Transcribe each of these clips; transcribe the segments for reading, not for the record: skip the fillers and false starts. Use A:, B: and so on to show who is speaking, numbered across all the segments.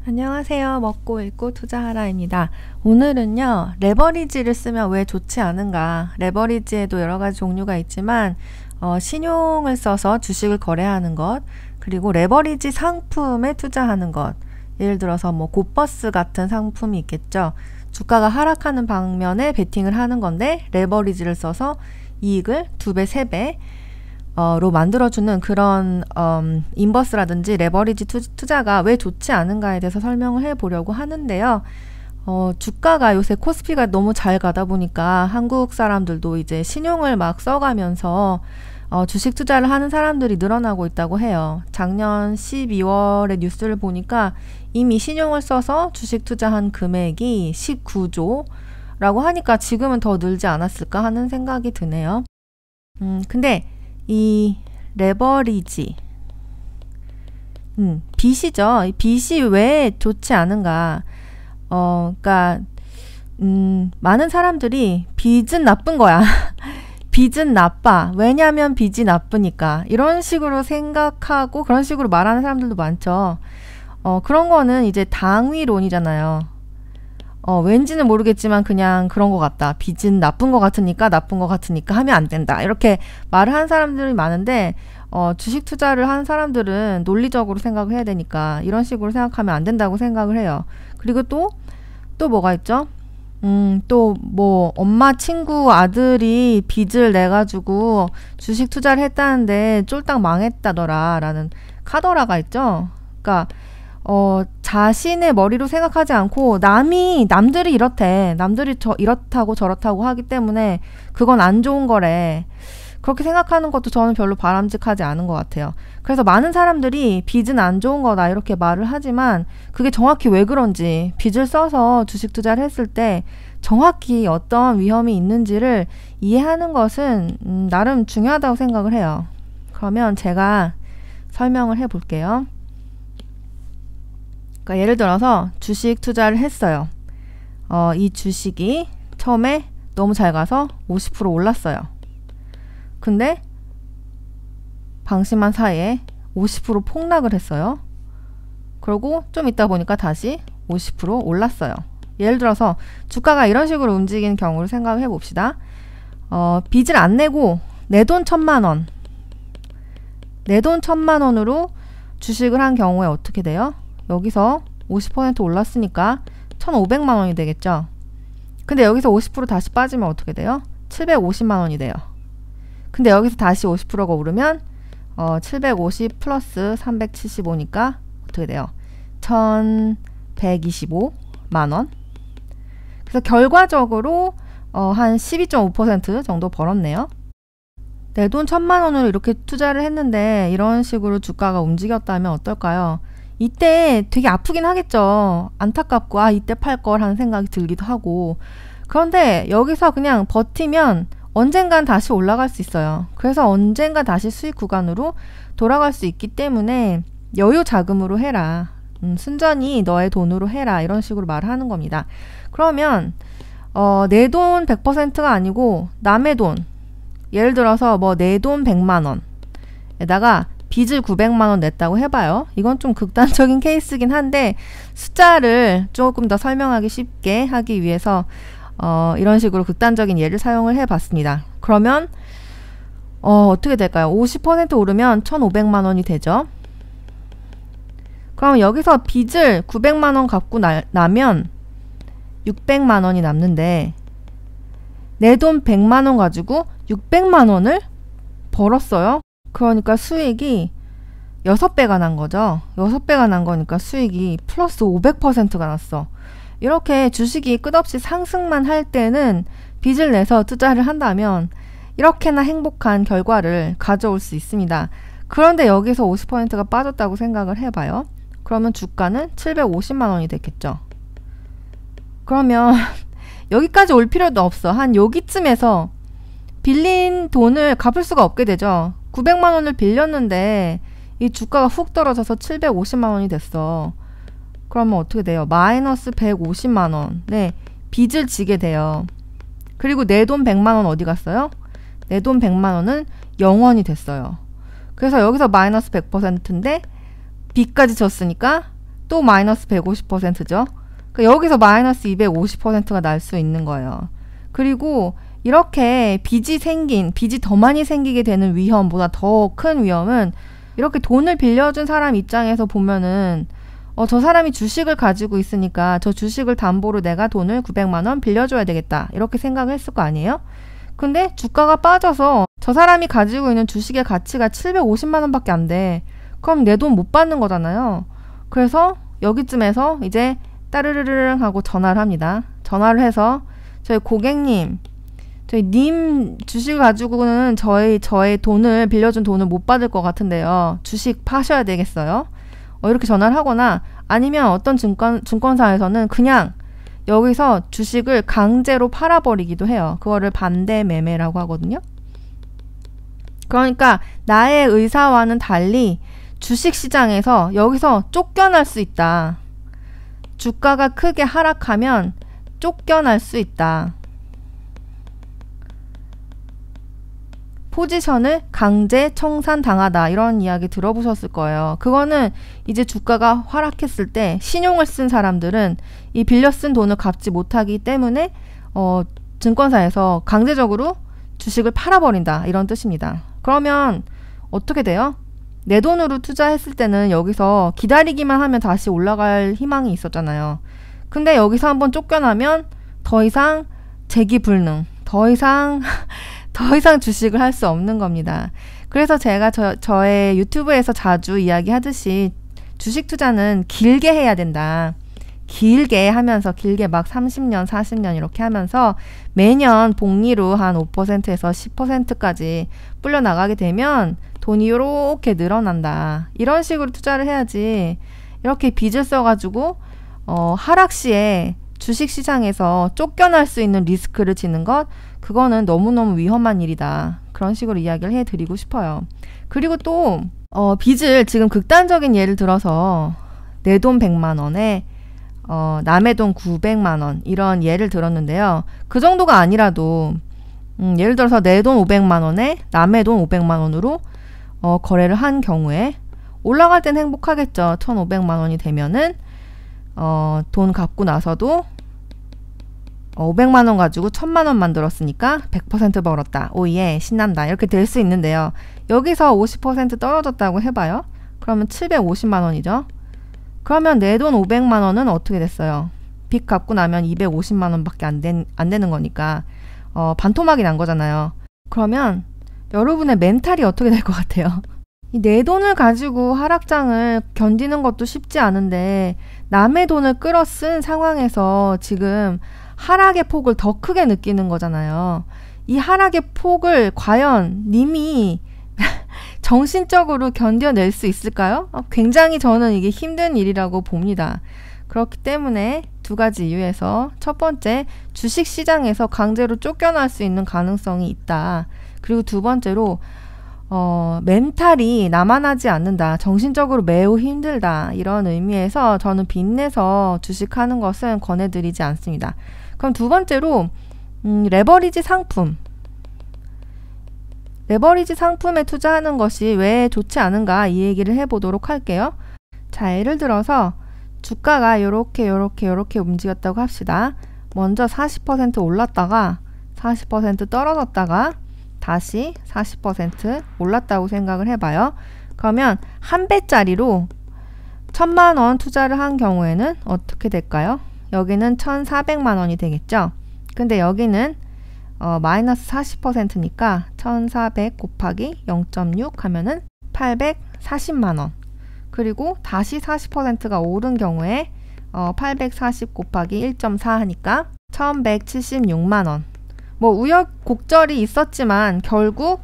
A: 안녕하세요. 먹고 읽고 투자하라입니다. 오늘은요, 레버리지를 쓰면 왜 좋지 않은가. 레버리지에도 여러 가지 종류가 있지만 신용을 써서 주식을 거래하는 것, 그리고 레버리지 상품에 투자하는 것. 예를 들어서 뭐 고버스 같은 상품이 있겠죠. 주가가 하락하는 방면에 베팅을 하는 건데 레버리지를 써서 이익을 2배, 3배 로 만들어주는 그런 인버스라든지 레버리지 투자가 왜 좋지 않은가에 대해서 설명을 해보려고 하는데요. 주가가 요새 코스피가 너무 잘 가다 보니까 한국 사람들도 이제 신용을 막 써가면서 주식 투자를 하는 사람들이 늘어나고 있다고 해요. 작년 12월에 뉴스를 보니까 이미 신용을 써서 주식 투자한 금액이 19조라고 하니까 지금은 더 늘지 않았을까 하는 생각이 드네요. 근데 이 레버리지 빚이죠. 빚이 왜 좋지 않은가. 그러니까 많은 사람들이 빚은 나쁜 거야. 빚은 나빠. 왜냐면 빚이 나쁘니까. 이런 식으로 생각하고 그런 식으로 말하는 사람들도 많죠. 그런 거는 이제 당위론이잖아요. 왠지는 모르겠지만 그냥 그런 것 같다. 빚은 나쁜 것 같으니까 하면 안 된다. 이렇게 말을 하는 사람들이 많은데 주식 투자를 하는 사람들은 논리적으로 생각을 해야 되니까 이런 식으로 생각하면 안 된다고 생각을 해요. 그리고 또 뭐가 있죠? 또 뭐 엄마 친구 아들이 빚을 내가지고 주식 투자를 했다는데 쫄딱 망했다더라 라는 카더라가 있죠. 그러니까 자신의 머리로 생각하지 않고 남들이 이렇대. 남들이 이렇다고 저렇다고 하기 때문에 그건 안 좋은 거래. 그렇게 생각하는 것도 저는 별로 바람직하지 않은 것 같아요. 그래서 많은 사람들이 빚은 안 좋은 거다 이렇게 말을 하지만 그게 정확히 왜 그런지 빚을 써서 주식 투자를 했을 때 정확히 어떤 위험이 있는지를 이해하는 것은 나름 중요하다고 생각을 해요. 그러면 제가 설명을 해볼게요. 그러니까 예를 들어서 주식 투자를 했어요. 이 주식이 처음에 너무 잘 가서 50% 올랐어요. 근데 방심한 사이에 50% 폭락을 했어요. 그리고 좀 있다 보니까 다시 50% 올랐어요. 예를 들어서 주가가 이런 식으로 움직이는 경우를 생각해 봅시다. 빚을 안 내고 내 돈 1,000만 원으로 주식을 한 경우에 어떻게 돼요? 여기서 50% 올랐으니까 1,500만 원이 되겠죠. 근데 여기서 50% 다시 빠지면 어떻게 돼요? 750만 원이 돼요. 근데 여기서 다시 50%가 오르면 750 플러스 375니까 어떻게 돼요? 1,125만 원. 그래서 결과적으로 한 12.5% 정도 벌었네요. 내 돈 1,000만 원으로 이렇게 투자를 했는데 이런 식으로 주가가 움직였다면 어떨까요? 이때 되게 아프긴 하겠죠. 안타깝고 이때 팔 걸 하는 생각이 들기도 하고. 그런데 여기서 그냥 버티면 언젠간 다시 올라갈 수 있어요. 그래서 언젠가 다시 수익 구간으로 돌아갈 수 있기 때문에 여유 자금으로 해라. 순전히 너의 돈으로 해라. 이런 식으로 말을 하는 겁니다. 그러면 내 돈 100%가 아니고 남의 돈, 예를 들어서 뭐 내 돈 100만 원에다가 빚을 900만 원 냈다고 해봐요. 이건 좀 극단적인 케이스긴 한데 숫자를 조금 더 설명하기 쉽게 하기 위해서 이런 식으로 극단적인 예를 사용을 해봤습니다. 그러면 어떻게 될까요? 50% 오르면 1,500만 원이 되죠. 그럼 여기서 빚을 900만 원 갚고 나면 600만 원이 남는데 내 돈 100만 원 가지고 600만 원을 벌었어요. 그러니까 수익이 6배가 난 거죠. 6배가 난 거니까 수익이 플러스 500%가 났어. 이렇게 주식이 끝없이 상승만 할 때는 빚을 내서 투자를 한다면 이렇게나 행복한 결과를 가져올 수 있습니다. 그런데 여기서 50%가 빠졌다고 생각을 해봐요. 그러면 주가는 750만 원이 됐겠죠. 그러면 여기까지 올 필요도 없어. 한 여기쯤에서 빌린 돈을 갚을 수가 없게 되죠. 900만 원을 빌렸는데 이 주가가 훅 떨어져서 750만 원이 됐어. 그러면 어떻게 돼요? 마이너스 150만 원에 빚을 지게 돼요. 그리고 내 돈 100만 원 어디 갔어요? 내 돈 100만 원은 0원이 됐어요. 그래서 여기서 마이너스 100%인데 빚까지 졌으니까 또 마이너스 150%죠. 그러니까 여기서 마이너스 250%가 날 수 있는 거예요. 그리고 이렇게 빚이 더 많이 생기게 되는 위험보다 더 큰 위험은 이렇게 돈을 빌려준 사람 입장에서 보면은 저 사람이 주식을 가지고 있으니까 저 주식을 담보로 내가 돈을 900만 원 빌려줘야 되겠다. 이렇게 생각을 했을 거 아니에요? 근데 주가가 빠져서 저 사람이 가지고 있는 주식의 가치가 750만 원밖에 안 돼. 그럼 내 돈 못 받는 거잖아요. 그래서 여기쯤에서 이제 따르르르릉 하고 전화를 합니다. 전화를 해서 저희 고객님, 저희 님 주식을 가지고는 저의 돈을 빌려준 돈을 못 받을 것 같은데요. 주식 파셔야 되겠어요? 이렇게 전화를 하거나 아니면 어떤 증권사에서는 그냥 여기서 주식을 강제로 팔아버리기도 해요. 그거를 반대 매매라고 하거든요. 그러니까 나의 의사와는 달리 주식시장에서 여기서 쫓겨날 수 있다. 주가가 크게 하락하면 쫓겨날 수 있다. 포지션을 강제 청산당하다 이런 이야기 들어보셨을 거예요. 그거는 이제 주가가 하락했을 때 신용을 쓴 사람들은 이 빌려 쓴 돈을 갚지 못하기 때문에 증권사에서 강제적으로 주식을 팔아버린다 이런 뜻입니다. 그러면 어떻게 돼요? 내 돈으로 투자했을 때는 여기서 기다리기만 하면 다시 올라갈 희망이 있었잖아요. 근데 여기서 한번 쫓겨나면 더 이상 재기불능, 더 이상 주식을 할 수 없는 겁니다. 그래서 제가 저의 유튜브에서 자주 이야기하듯이 주식 투자는 길게 해야 된다. 길게 하면서 길게 막 30년, 40년 이렇게 하면서 매년 복리로 한 5%에서 10%까지 불려 나가게 되면 돈이 이렇게 늘어난다. 이런 식으로 투자를 해야지 이렇게 빚을 써가지고 하락 시에 주식시장에서 쫓겨날 수 있는 리스크를 지는 것 그거는 너무너무 위험한 일이다. 그런 식으로 이야기를 해드리고 싶어요. 그리고 또 빚을 지금 극단적인 예를 들어서 내 돈 100만 원에 남의 돈 900만 원 이런 예를 들었는데요. 그 정도가 아니라도 예를 들어서 내 돈 500만 원에 남의 돈 500만 원으로 거래를 한 경우에 올라갈 땐 행복하겠죠. 1,500만 원이 되면은 돈 갚고 나서도 500만 원 가지고 1,000만 원 만들었으니까 100% 벌었다. 오예 신난다. 이렇게 될 수 있는데요. 여기서 50% 떨어졌다고 해봐요. 그러면 750만 원이죠. 그러면 내 돈 500만 원은 어떻게 됐어요? 빚 갚고 나면 250만 원밖에 안 되는 거니까 반토막이 난 거잖아요. 그러면 여러분의 멘탈이 어떻게 될 것 같아요? 내 돈을 가지고 하락장을 견디는 것도 쉽지 않은데 남의 돈을 끌어 쓴 상황에서 지금 하락의 폭을 더 크게 느끼는 거잖아요. 이 하락의 폭을 과연 님이 정신적으로 견뎌낼 수 있을까요? 굉장히 저는 이게 힘든 일이라고 봅니다. 그렇기 때문에 두 가지 이유에서 첫 번째, 주식시장에서 강제로 쫓겨날 수 있는 가능성이 있다. 그리고 두 번째로 멘탈이 남아나지 않는다. 정신적으로 매우 힘들다. 이런 의미에서 저는 빚내서 주식하는 것은 권해드리지 않습니다. 그럼 두 번째로 레버리지 상품. 레버리지 상품에 투자하는 것이 왜 좋지 않은가 이 얘기를 해보도록 할게요. 자, 예를 들어서 주가가 요렇게 움직였다고 합시다. 먼저 40% 올랐다가 40% 떨어졌다가 다시 40% 올랐다고 생각을 해봐요. 그러면 한 배짜리로 1,000만 원 투자를 한 경우에는 어떻게 될까요? 여기는 1,400만 원이 되겠죠. 근데 여기는 마이너스 40%니까 1,400 곱하기 0.6 하면은 840만 원. 그리고 다시 40%가 오른 경우에 840 곱하기 1.4 하니까 1,176만 원. 뭐 우여곡절이 있었지만 결국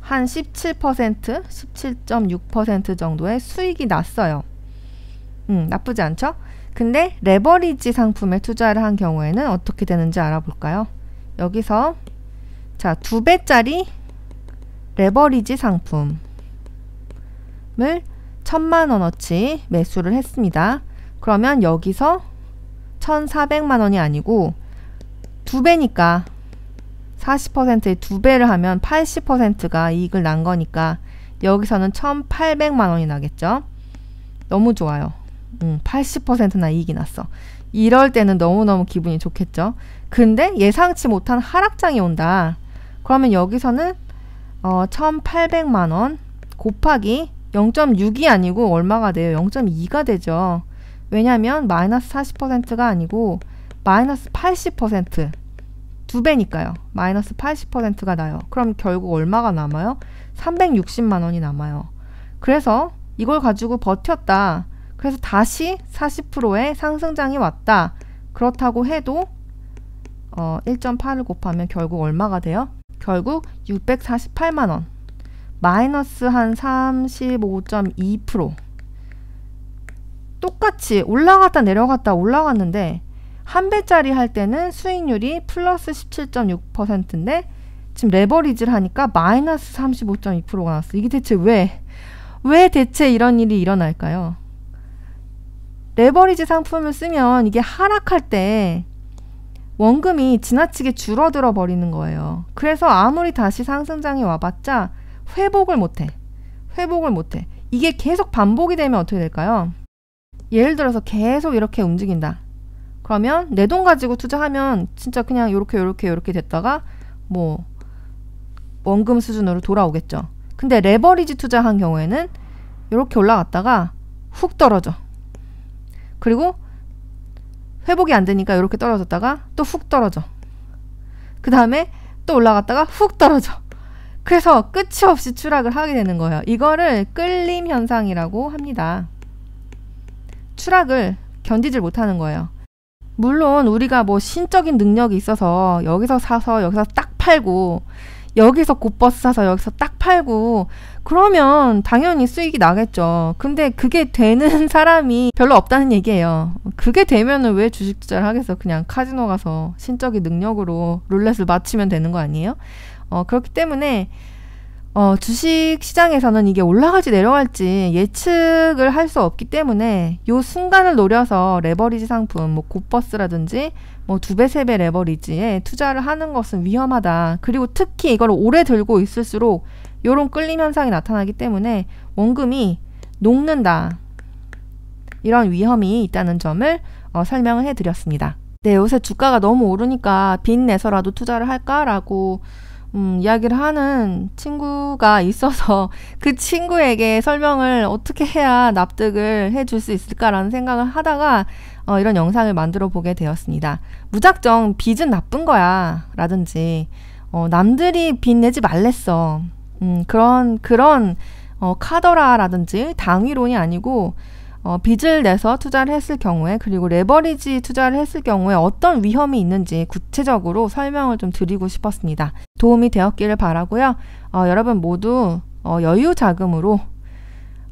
A: 한 17%, 17.6% 정도의 수익이 났어요. 나쁘지 않죠? 근데 레버리지 상품에 투자를 한 경우에는 어떻게 되는지 알아볼까요? 여기서 자, 2배짜리 레버리지 상품을 1,000만 원어치 매수를 했습니다. 그러면 여기서 1,400만 원이 아니고 2배니까 40%의 2배를 하면 80%가 이익을 난 거니까 여기서는 1,800만 원이 나겠죠. 너무 좋아요. 80%나 이익이 났어. 이럴 때는 너무너무 기분이 좋겠죠. 근데 예상치 못한 하락장이 온다. 그러면 여기서는 1,800만원 곱하기 0.6이 아니고 얼마가 돼요? 0.2가 되죠. 왜냐면 마이너스 40%가 아니고 마이너스 80%, 2배니까요. 마이너스 80%가 나요. 그럼 결국 얼마가 남아요? 360만원이 남아요. 그래서 이걸 가지고 버텼다. 그래서 다시 40%의 상승장이 왔다. 그렇다고 해도 1.8을 곱하면 결국 얼마가 돼요? 결국 648만원. 마이너스 한 35.2%. 똑같이 올라갔다 내려갔다 올라갔는데 한 배짜리 할 때는 수익률이 플러스 17.6%인데 지금 레버리지를 하니까 마이너스 35.2%가 나왔어. 이게 대체 왜 대체 이런 일이 일어날까요? 레버리지 상품을 쓰면 이게 하락할 때 원금이 지나치게 줄어들어 버리는 거예요. 그래서 아무리 다시 상승장이 와봤자 회복을 못해. 이게 계속 반복이 되면 어떻게 될까요? 예를 들어서 계속 이렇게 움직인다. 그러면 내 돈 가지고 투자하면 진짜 그냥 요렇게 됐다가 뭐 원금 수준으로 돌아오겠죠. 근데 레버리지 투자한 경우에는 이렇게 올라갔다가 훅 떨어져. 그리고 회복이 안 되니까 이렇게 떨어졌다가 또 훅 떨어져. 그 다음에 또 올라갔다가 훅 떨어져. 그래서 끝이 없이 추락을 하게 되는 거예요. 이거를 끌림 현상이라고 합니다. 추락을 견디질 못하는 거예요. 물론 우리가 뭐 신적인 능력이 있어서 여기서 사서 여기서 딱 팔고 여기서 굿버스 사서 여기서 딱 팔고 그러면 당연히 수익이 나겠죠. 근데 그게 되는 사람이 별로 없다는 얘기예요. 그게 되면은 왜 주식 투자를 하겠어. 그냥 카지노 가서 신적인 능력으로 룰렛을 맞추면 되는 거 아니에요? 그렇기 때문에 주식 시장에서는 이게 올라갈지 내려갈지 예측을 할 수 없기 때문에 요 순간을 노려서 레버리지 상품, 뭐 굿버스라든지 뭐 2배, 3배 레버리지에 투자를 하는 것은 위험하다. 그리고 특히 이걸 오래 들고 있을수록 요런 끌림 현상이 나타나기 때문에 원금이 녹는다. 이런 위험이 있다는 점을 설명을 해드렸습니다. 네, 요새 주가가 너무 오르니까 빚 내서라도 투자를 할까라고 이야기를 하는 친구가 있어서 그 친구에게 설명을 어떻게 해야 납득을 해줄 수 있을까라는 생각을 하다가 이런 영상을 만들어 보게 되었습니다. 무작정 빚은 나쁜 거야 라든지 남들이 빚 내지 말랬어. 그런 카더라라든지 당위론이 아니고 빚을 내서 투자를 했을 경우에 그리고 레버리지 투자를 했을 경우에 어떤 위험이 있는지 구체적으로 설명을 좀 드리고 싶었습니다. 도움이 되었기를 바라고요. 여러분 모두 여유 자금으로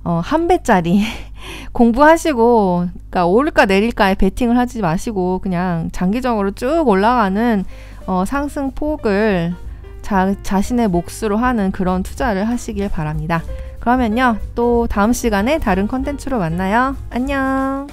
A: 한 배짜리 공부하시고 그러니까 오를까 내릴까에 베팅을 하지 마시고 그냥 장기적으로 쭉 올라가는 상승폭을 자신의 몫으로 하는 그런 투자를 하시길 바랍니다. 그러면요, 또 다음 시간에 다른 컨텐츠로 만나요. 안녕.